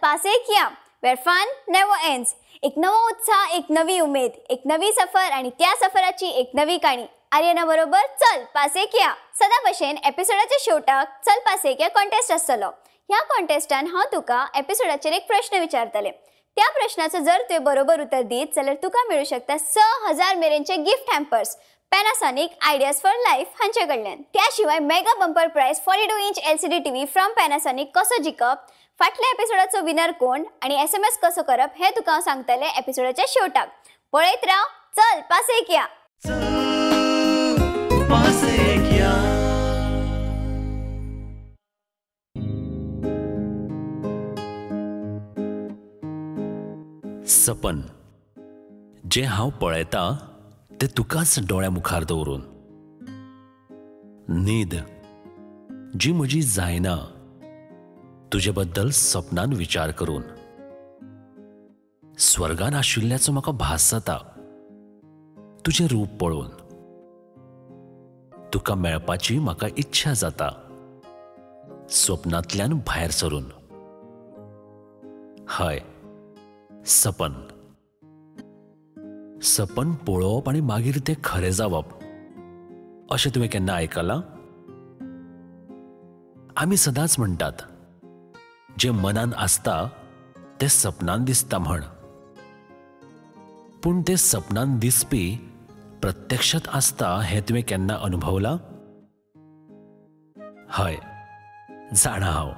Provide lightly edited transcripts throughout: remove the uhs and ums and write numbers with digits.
पासे KIA where fun never ends. एक नवा उत्साह, एक नवी उमेद, एक नवी सफर आणि त्या सफराची एक नवी काणी. आर्यना बरोबर चल पासे किया. सदा भशेन एपिसोडाच्या शेवटाक चल पासे किया कॉन्टेस्ट आसतलो. ह्या कॉन्टेस्टान हांव तुका एपिसोडाचेर एक प्रश्न विचारतले. त्या प्रश्नाचं जर तुवें बरोबर उत्तर दीत जाल्यार तुका मेळू शकता 6000 मेरेनचे gift hampers Panasonic Ideas for Life हांचे कडल्यान. त्याशिवाय mega bumper prize 42 inch LCD TV from Panasonic कसो जिखप, फाटल्या एपिसोडाचो विनर कोण आणि SMS कसो करप हे तुका सांगतले एपिसोडाच्या शेवटाक. पळयत राव चल पासे किया. सपन जे हांव पळयता ते तुकाच डोळ्या मुखार दवरून, न्हीद जी म्हजी जायना तुजे बद्दल सपनान विचार करून, स्वर्गान आशिल्ल्याचो म्हाका भास जाता तुजें रूप पळोवन, तुका मेळपाची म्हाका इच्छा जाता स्वप्नांतल्यान भायर सरून. हय, सपन सपन पळोवप आनी मागीर तें खरें जावप अशें तुवें केन्ना आयकलां? आमी सदांच म्हणटात जें मनान आसता तें सपनान दिसता म्हण. पूण तें सपनान दिसपी प्रत्यक्षांत आसता हें तुवें केन्ना अनुभवलां? हय, जाणा हांव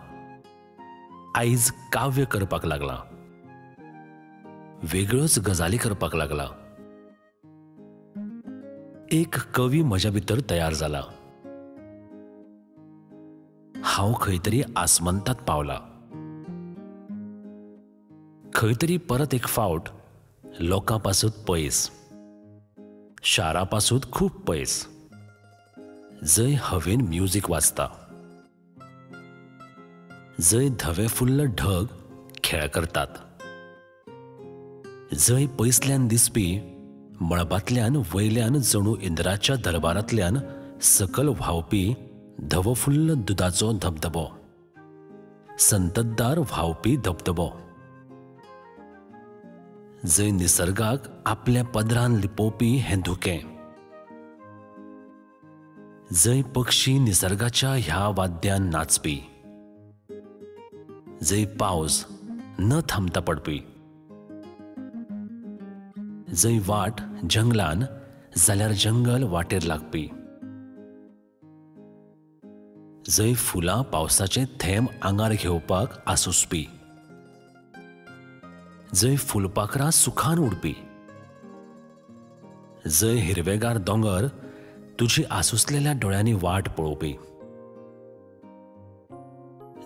आयज काव्य करपाक लागलां, वेगळ्योच गजाली करपाक लागला. एक कवी म्हज्या भितर तयार जाला. हांव खंय तरी आसमंतांत पावला, खंय तरी परत एक फावट लोकां पासून पयस, शारा पासून खूब पयस, जंय हवेन म्युझिक वाजता, जंय धवे फुल्ल ढग खेळ करतात, जंय पयसल्यान दिसपी मळबांतल्यान वयल्यान जणू इंद्राच्या दरबारांतल्यान सकल व्हांवपी धवफुल्ल दुदाचो धबधबो, संततधार व्हांवपी धबधबो, जंय निसर्गाक आपल्या पदरान लिपोवपी हें धुकें, जंय पक्षी निसर्गाच्या ह्या वाद्यान नाचपी, जंय पावस न थांबता पडपी, जंय वाट जंगलान जाल्यार जंगल वाटेर लागपी, जंय फुलां पावसाचे थेंब आंगार घेवपाक आसुसपी, जंय फुलपाखरां सुखान उडपी, जंय हिरवेगार दोंगर तुजी आसुसलेल्या डोळ्यांनी वाट पळोवपी,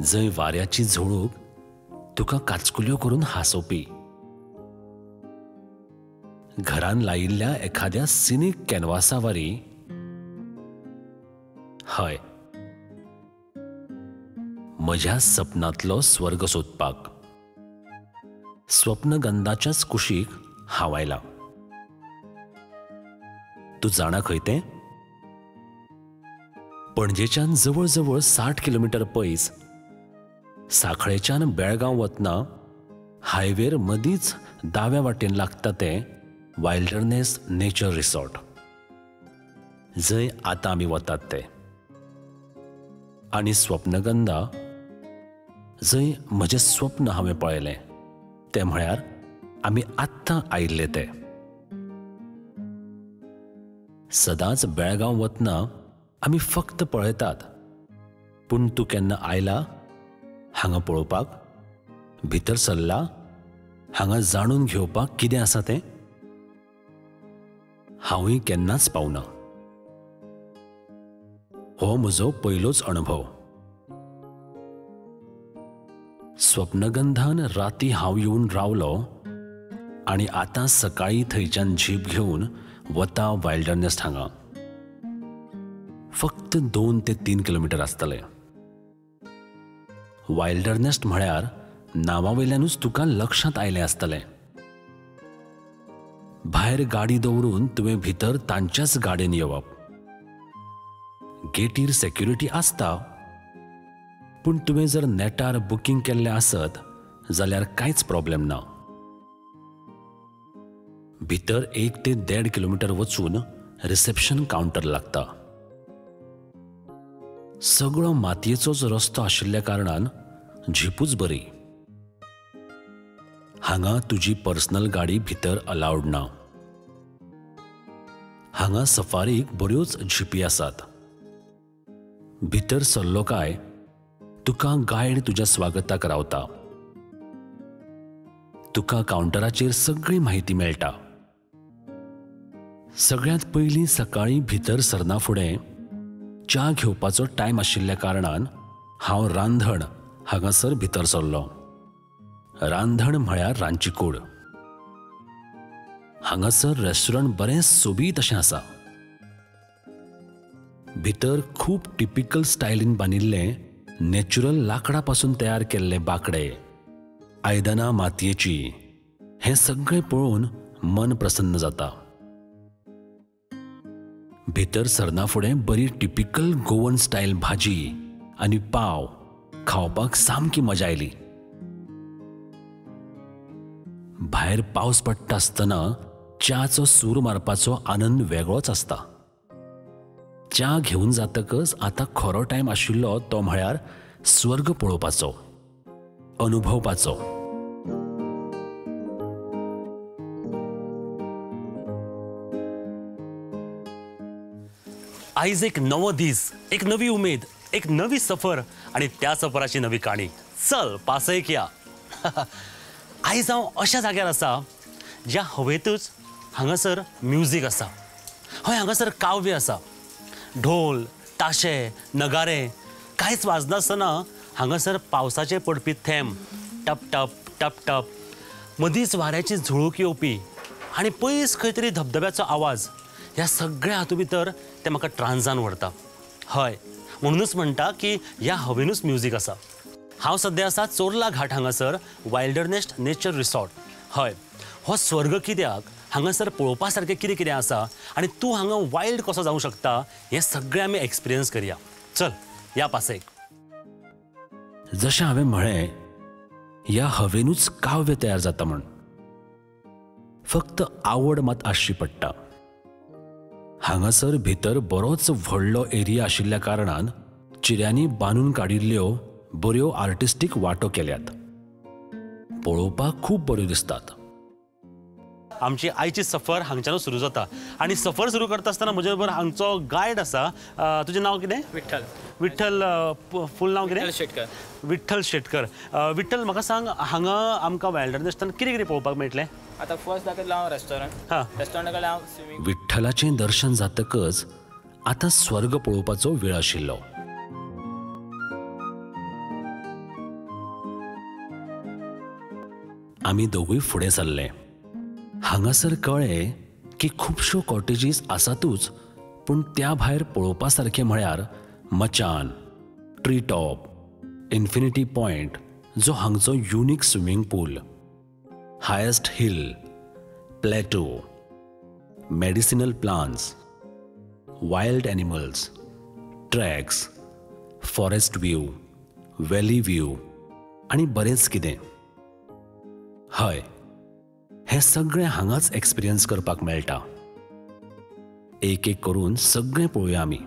जंय वाऱ्याची झुळूक तुका काचकुल्यो करून हांसोवपी, घरान लायिल्ल्या एखाद्या सिनीक कॅनवासावरी. हय, म्हज्या सपनांतलो स्वर्ग सोदपाक स्वप्नगंधाच्याच कुशीक हांव आयलां. तूं जाणा खंय तें? पणजेच्यान जवळ जवळ 60 किलोमीटर पयस, सांखळेच्यान बेळगांव वतना हायवेर मदींच दाव्या वाटेन लागता तें वायल्डरनेस नेचर रिसॉर्ट, जंय आतां आमी वतात तें. आनी स्वप्नगंधा, जंय म्हजें स्वप्न हांवें पळयलें तें म्हळ्यार आमी आत्तां आयिल्ले तें. सदांच बेळगांव वतना आमी फक्त पळयतात, पूण तूं केन्ना आयला हांगा पळोवपाक, भितर सरला हांगा जाणून घेवपाक कितें आसा तें? हांवूय केन्नाच पावना. हो म्हजो पयलोच अणभव. स्वप्नगंधान राती हांव येवन रावलो आनी आतां सकाळीं थंयच्यान जीप घेवन वता वायल्डरनेस हांगा. फक्त 2 ते 3 किलोमीटर आसतले. वायल्डरनेस म्हळ्यार नांवावयल्यानूच तुका लक्षांत आयलें आसतलें. भायर गाडी दवरून तुवें भितर तांच्याच गाडयेन येवप. गेटीर सेक्युरिटी आसता, पूण तुवें जर नेटार बुकींग केल्लें आसत जाल्यार कांयच प्रॉब्लेम ना. भितर 1 ते 1.5 किलोमीटर वचून रिसेप्शन कावंटर लागता. सगळो मातयेचोच रस्तो आशिल्ल्या कारणान झीपूच बरी. हांगा तुजी पर्सनल गाडी भितर अलाउड ना. हांगा सफारीक बऱ्योच झिपी आसात. भितर सरलो काय तुका गायड तुज्या स्वागताक रावता. तुका कावंटराचेर सगळी म्हायती मेळटा. सगळ्यांत पयलीं सकाळीं भितर सरना फुडें च्या घेवपाचो टायम आशिल्ल्या कारणान हांव रांधण हांगासर भितर सरलो. रांधण म्हळ्यार रांदची कूड. हांगासर रेस्टॉरंट बरें सोबीत अशें आसा. भितर खूब टिपिकल स्टायलीन बांदिल्लें नॅचरल लांकडा पासून तयार केल्ले बांकडे, आयदनां मातयेची, हें सगळें पळोवन मन प्रसन्न जाता. भितर सरना फुडें बरी टिपिकल गोवन स्टायल भाजी आनी पाव खावपाक सामकी मजा आयली. भायर पावस पडटा आसतना च्याचो सूर मारपाचो आनंद वेगळोच आसता. च्या घेवन जातकच आतां खरो टायम आशिल्लो तो म्हळ्यार स्वर्ग पळोवपाचो, अनुभवपाचो. आयज एक नवो दीस, एक नवी उमेद, एक नवी सफर आणि त्या सफराची नवी काणी. चल पासयेक या. आयज हांव अशा जाग्यार आसा ज्या हवेतूच हांगासर म्युजीक आसा. हय, हांगासर काव्य आसा. ढोल, ताशे, नगारे कांयच वाजनासतना हांगासर पावसाचे पडपी थेंब टप टप टप टप, मदींच वाऱ्याची झुळूक येवपी आनी पयस खंय तरी धबधब्याचो आवाज, ह्या सगळ्या हातूं भितर ते म्हाका ट्रान्सान व्हरता. हय, म्हणूनच म्हणटा की ह्या हवेनूच म्युजीक आसा. हांव सद्या आसा चोर्ला घाट हांगासर वायल्डरनेस नेचर रिसॉर्ट. हय, हो स्वर्ग कित्याक, हांगासर पळोवपा सारकें कितें कितें आसा आनी तूं हांगा वायल्ड कसो जावं शकता हें सगळें आमी एक्सपिरियन्स करया. चल या पासयेक. जशें हांवें म्हळें, ह्या हवेनूच काव्य तयार जाता म्हण. फक्त आवड मात आसची पडटा. हांगासर भितर बरोच व्हडलो एरिया आशिल्ल्या कारणान चिऱ्यांनी बांदून काडिल्ल्यो बऱ्यो आर्टिस्टीक वाटो केल्यात. पळोवपाक खूब बऱ्यो दिसतात. आमची आयची सफर हांगच्यानूच सुरू जाता आनी सफर सुरू करता आसतना म्हजे बरोबर हांगचो गायड आसा. तुजें नांव कितें? विठ्ठल. विठ्ठल. फूल नांव कितें? विठ्ठल शेटकर. विठ्ठल शेटकर. विठ्ठल, म्हाका सांग, हांगा आमकां वायल्डरनेसांत कितें कितें पळोवपाक मेळटलें? आता फर्स्ट दाखयतलो हांव रेस्टॉरंट. हां. रेस्टॉरंटा कडेन हांव स्विमींग. विठ्ठलाचें दर्शन जातकच आतां स्वर्ग पळोवपाचो वेळ आशिल्लो. आमी दोगूय फुडें सरले. हांगासर कळ्ळें की खुबश्यो कॉटेजीस आसातूच, पूण त्या भायर पळोवपा सारकें म्हळ्यार मचान, ट्री टॉप, इन्फिनिटी पॉयंट जो हांगचो unique swimming pool, highest hill, plateau, medicinal plants, wild animals, tracks, forest view, valley view आनी बरेंच कितें. हय, हें सगळें हांगाच एक्सपिरियन्स करपाक मेळटा. एक एक करून सगळें पळोवया आमी.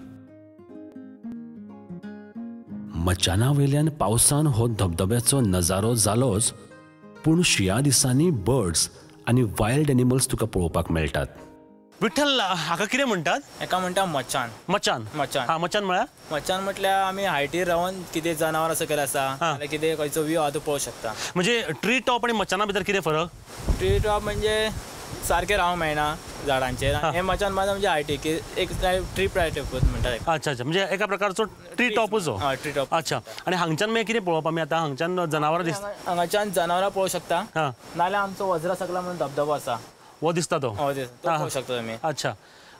मचाना वयल्यान पावसान हो धबधब्याचो नजारो जालोच, पूण शिंया दिसांनी बर्ड्स आनी वायल्ड एनिमल्स तुका पळोवपाक मेळटात. विठ्ठल, हाका कितें म्हणटात? एका म्हणटा मचान. मचान. मचान. हां, मचान म्हळ्यार? मचान म्हटल्यार आमी हायटीर रावन कितें जनावर सकयल आसा नाल्यार कितें खंयचो व्यू आहा तो पळोवंक शकता. म्हणजे ट्री टॉप आनी मचाना भितर कितें फरक? ट्री टॉप म्हणजे सारकें रावंक मेळना झाडांचेर. हे मचान बांदप म्हणजे हायटी की एक ट्री टायप म्हणटात. अच्छा अच्छा, म्हणजे एका प्रकारचो ट्री टॉपूच हो. हय, ट्री टॉप. अच्छा. आनी हांगच्यान मागीर कितें पळोवप आमी आतां? हांगच्यान जनावरां दिसता. हांगाच्यान जनावरां पळोवंक शकता. हां. नाल्यार आमचो वज्रा सकला म्हणून धबधबो आसा. हो दिसता तो? तो पळोवंक शकता तुमी. अच्छा.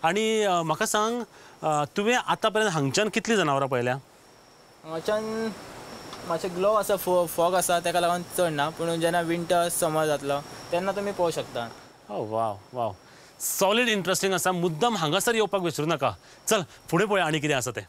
आनी म्हाका सांग, तुवें आतां पर्यंत हांगच्यान कितलीं जनावरां पळयल्या? हांगाच्यान मातशें ग्लो आसा, फॉग आसा, ताका लागून चड ना, पूण जेन्ना विंटर समर जातलो तेन्ना तुमी पळोवंक शकता. वाव वाव, सॉलिड इंट्रस्टिंग आसा. मुद्दम हांगासर येवपाक विसरूं नाका. चल फुडें पळोवया आनी कितें आसा तें.